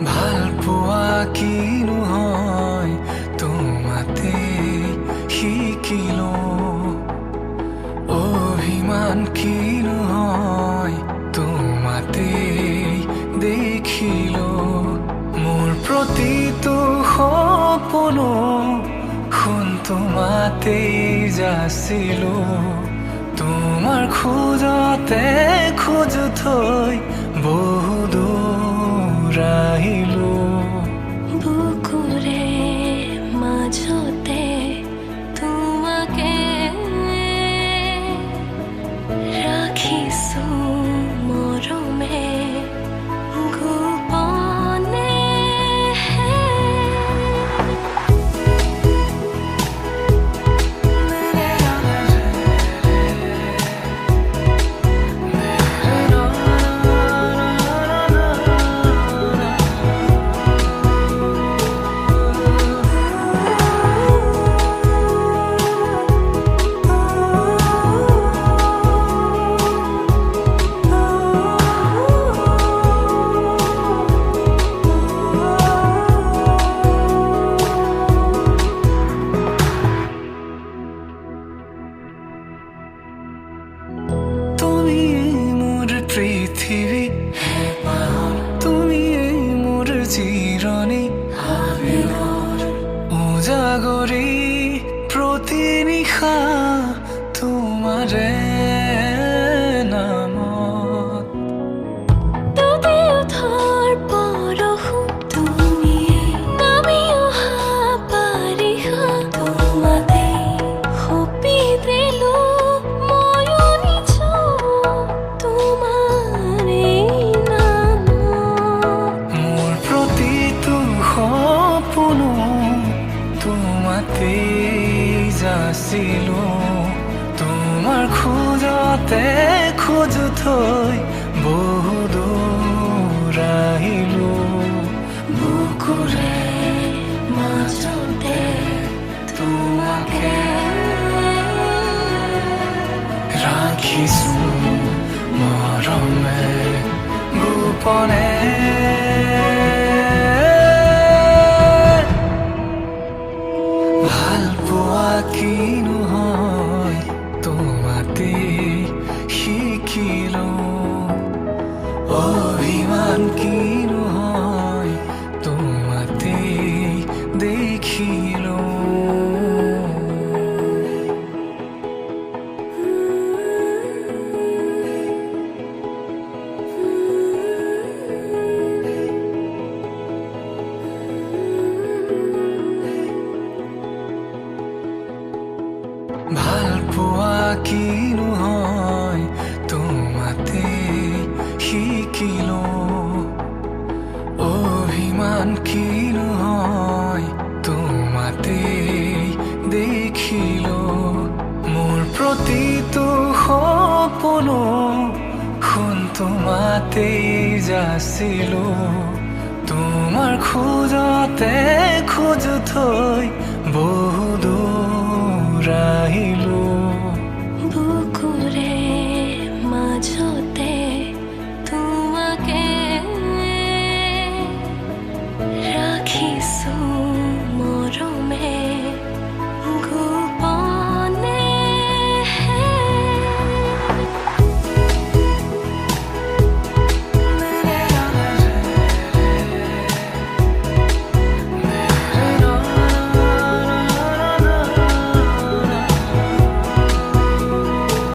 ভালপোৱা কিনো হয় তোমাতে শিকিলো অভিমান কিনো হয় তোমাতে দেখিলো মোৰ প্ৰতিটো সপোনো সোণ তোমাতেই যাচিলো তোমাৰ খোজতে খোজ থৈ বহু দূৰ আহিলো বুকুৰে মাজতে তোমাকে ৰাখিছো মৰমে গোপনে পৃথিৱী তুমি মোৰ চিৰণি উজাগৰি প্ৰতি নিশা তোমাৰে নামত ডুবি উঠাৰ পৰশু তুমি নামি অহা বাৰিষা তোমাতে সপি দিলো ময়ো নিজ তোমাৰে নামত মোৰ প্ৰতিটো সপোনো তোমাতেই যাচিলো তোমাৰ খোজতে খোজ থৈ বহু দূৰ আহিলো বুকুৰে মাজতে তোমাকে ৰাখিছো মৰমে গোপনে ভালপোৱা কিনো হয় তোমাতে শিকিলো অভিমান কিনো হয় তোমাতে দেখিলো ভালপোৱা কিনো হয় তোমাতে শিকিলো অভিমান কিনো হয় তোমাতে দেখিলো মোৰ প্ৰতিটো সপোনো সোণ তোমাতেই যাচিলো তোমাৰ খোজতে খোজ থৈ বহু দূৰ